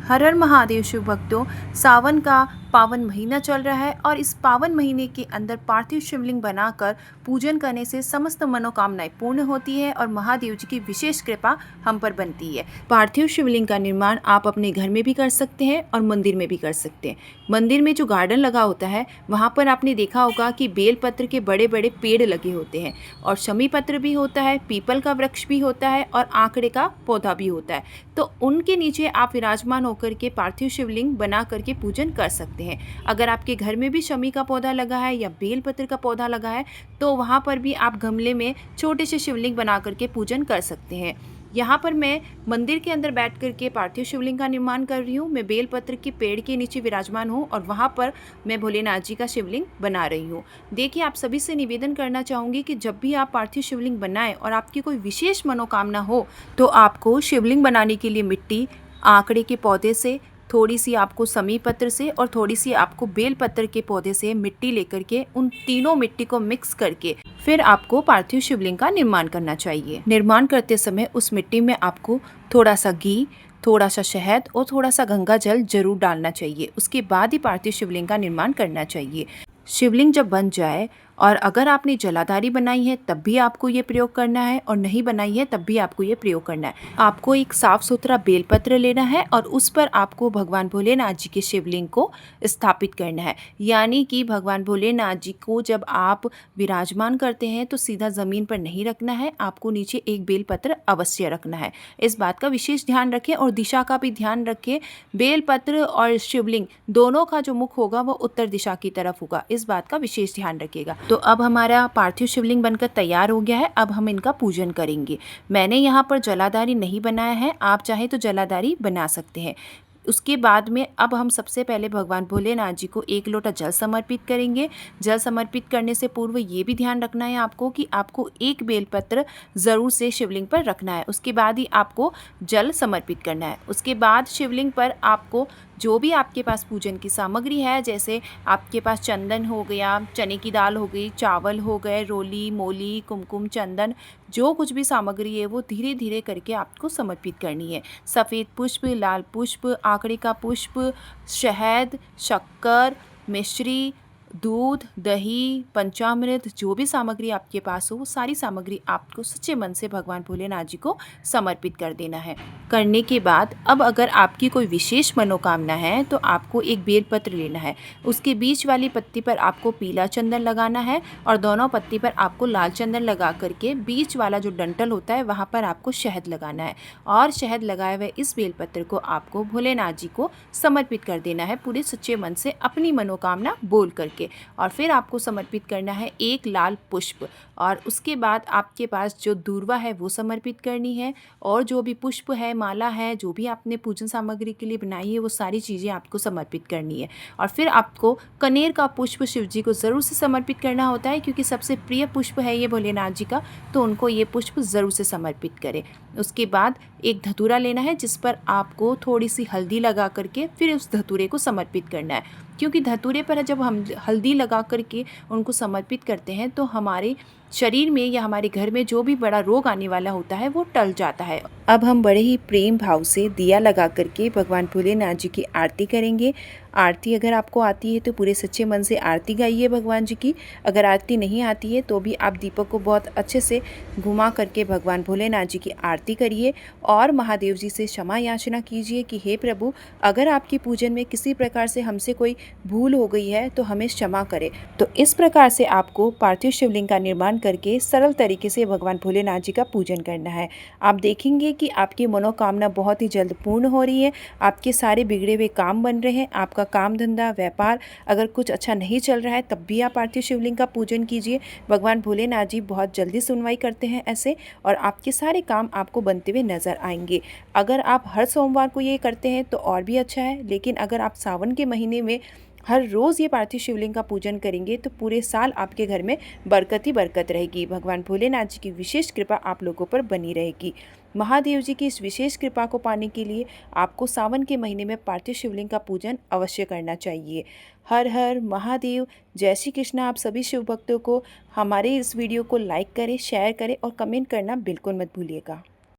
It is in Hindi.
हर हर महादेव शिव भक्तों, सावन का पावन महीना चल रहा है और इस पावन महीने के अंदर पार्थिव शिवलिंग बनाकर पूजन करने से समस्त मनोकामनाएं पूर्ण होती है और महादेव जी की विशेष कृपा हम पर बनती है। पार्थिव शिवलिंग का निर्माण आप अपने घर में भी कर सकते हैं और मंदिर में भी कर सकते हैं। मंदिर में जो गार्डन लगा होता है वहाँ पर आपने देखा होगा कि बेलपत्र के बड़े बड़े पेड़ लगे होते हैं और शमी पत्र भी होता है, पीपल का वृक्ष भी होता है और आंकड़े का पौधा भी होता है। तो उनके नीचे आप विराजमान होकर के पार्थिव शिवलिंग बना करके पूजन कर सकते हैं। अगर आपके घर में भी शमी का पौधा लगा है या बेलपत्र का पौधा लगा है तो वहाँ पर भी आप गमले में छोटे से शिवलिंग बना करके पूजन कर सकते हैं। यहाँ पर मैं मंदिर के अंदर बैठ करके पार्थिव शिवलिंग का निर्माण कर रही हूँ। मैं बेलपत्र के पेड़ के नीचे विराजमान हूँ और वहाँ पर मैं भोलेनाथ जी का शिवलिंग बना रही हूँ। देखिए, आप सभी से निवेदन करना चाहूँगी कि जब भी आप पार्थिव शिवलिंग बनाएं और आपकी कोई विशेष मनोकामना हो तो आपको शिवलिंग बनाने के लिए मिट्टी, आंकड़े के पौधे से, थोड़ी सी आपको समी पत्र से और थोड़ी सी आपको बेल पत्र के पौधे से मिट्टी लेकर के उन तीनों मिट्टी को मिक्स करके फिर आपको पार्थिव शिवलिंग का निर्माण करना चाहिए। निर्माण करते समय उस मिट्टी में आपको थोड़ा सा घी, थोड़ा सा शहद और थोड़ा सा गंगा जल जरूर डालना चाहिए। उसके बाद ही पार्थिव शिवलिंग का निर्माण करना चाहिए। शिवलिंग जब बन जाए और अगर आपने जलाधारी बनाई है तब भी आपको ये प्रयोग करना है और नहीं बनाई है तब भी आपको ये प्रयोग करना है। आपको एक साफ सुथरा बेलपत्र लेना है और उस पर आपको भगवान भोलेनाथ जी के शिवलिंग को स्थापित करना है। यानी कि भगवान भोलेनाथ जी को जब आप विराजमान करते हैं तो सीधा ज़मीन पर नहीं रखना है, आपको नीचे एक बेलपत्र अवश्य रखना है। इस बात का विशेष ध्यान रखें और दिशा का भी ध्यान रखें। बेलपत्र और शिवलिंग दोनों का जो मुख होगा वो उत्तर दिशा की तरफ होगा, इस बात का विशेष ध्यान रखिएगा। तो अब हमारा पार्थिव शिवलिंग बनकर तैयार हो गया है। अब हम इनका पूजन करेंगे। मैंने यहाँ पर जलाधारी नहीं बनाया है, आप चाहे तो जलाधारी बना सकते हैं। उसके बाद में अब हम सबसे पहले भगवान भोलेनाथ जी को एक लोटा जल समर्पित करेंगे। जल समर्पित करने से पूर्व ये भी ध्यान रखना है आपको कि आपको एक बेलपत्र ज़रूर से शिवलिंग पर रखना है। उसके बाद ही आपको जल समर्पित करना है। उसके बाद शिवलिंग पर आपको जो भी आपके पास पूजन की सामग्री है, जैसे आपके पास चंदन हो गया, चने की दाल हो गई, चावल हो गए, रोली, मोली, कुमकुम, चंदन, जो कुछ भी सामग्री है वो धीरे धीरे करके आपको समर्पित करनी है। सफ़ेद पुष्प, लाल पुष्प, आंकड़े का पुष्प, शहद, शक्कर, मिश्री, दूध, दही, पंचामृत, जो भी सामग्री आपके पास हो वो सारी सामग्री आपको सच्चे मन से भगवान भोलेनाथ जी को समर्पित कर देना है। करने के बाद अब अगर आपकी कोई विशेष मनोकामना है तो आपको एक बेलपत्र लेना है। उसके बीच वाली पत्ती पर आपको पीला चंदन लगाना है और दोनों पत्ती पर आपको लाल चंदन लगा करके बीच वाला जो डंठल होता है वहाँ पर आपको शहद लगाना है और शहद लगाए हुए इस बेलपत्र को आपको भोलेनाथ जी को समर्पित कर देना है पूरे सच्चे मन से, अपनी मनोकामना बोल करके। और फिर आपको समर्पित करना है एक लाल पुष्प और उसके बाद आपके पास जो दूर्वा है वो समर्पित करनी है और जो भी पुष्प है, माला है, जो भी आपने पूजन सामग्री के लिए बनाई है वो सारी चीज़ें आपको समर्पित करनी है। और फिर आपको कनेर का पुष्प शिव जी को ज़रूर से समर्पित करना होता है क्योंकि सबसे प्रिय पुष्प है ये भोलेनाथ जी का, तो उनको ये पुष्प ज़रूर से समर्पित करें। उसके बाद एक धतूरा लेना है जिस पर आपको थोड़ी सी हल्दी लगा करके फिर उस धतूरे को समर्पित करना है, क्योंकि धतूरे पर जब हम हल्दी लगा करके उनको समर्पित करते हैं तो हमारे शरीर में या हमारे घर में जो भी बड़ा रोग आने वाला होता है वो टल जाता है। अब हम बड़े ही प्रेम भाव से दिया लगा करके भगवान भोलेनाथ जी की आरती करेंगे। आरती अगर आपको आती है तो पूरे सच्चे मन से आरती गाइए भगवान जी की। अगर आरती नहीं आती है तो भी आप दीपक को बहुत अच्छे से घुमा करके भगवान भोलेनाथ जी की आरती करिए और महादेव जी से क्षमा याचना कीजिए कि हे प्रभु, अगर आपकी पूजन में किसी प्रकार से हमसे कोई भूल हो गई है तो हमें क्षमा करें। तो इस प्रकार से आपको पार्थिव शिवलिंग का निर्माण करके सरल तरीके से भगवान भोलेनाथ जी का पूजन करना है। आप देखेंगे कि आपकी मनोकामना बहुत ही जल्द पूर्ण हो रही है, आपके सारे बिगड़े हुए काम बन रहे हैं। आपका काम धंधा व्यापार अगर कुछ अच्छा नहीं चल रहा है तब भी आप पार्थिव शिवलिंग का पूजन कीजिए। भगवान भोलेनाथ जी बहुत जल्दी सुनवाई करते हैं ऐसे, और आपके सारे काम आपको बनते हुए नजर आएंगे। अगर आप हर सोमवार को ये करते हैं तो और भी अच्छा है, लेकिन अगर आप सावन के महीने में हर रोज़ ये पार्थिव शिवलिंग का पूजन करेंगे तो पूरे साल आपके घर में बरकत ही बरकत रहेगी। भगवान भोलेनाथ जी की विशेष कृपा आप लोगों पर बनी रहेगी। महादेव जी की इस विशेष कृपा को पाने के लिए आपको सावन के महीने में पार्थिव शिवलिंग का पूजन अवश्य करना चाहिए। हर हर महादेव। जय श्री कृष्ण। आप सभी शिव भक्तों को हमारे इस वीडियो को लाइक करें, शेयर करें और कमेंट करना बिल्कुल मत भूलिएगा।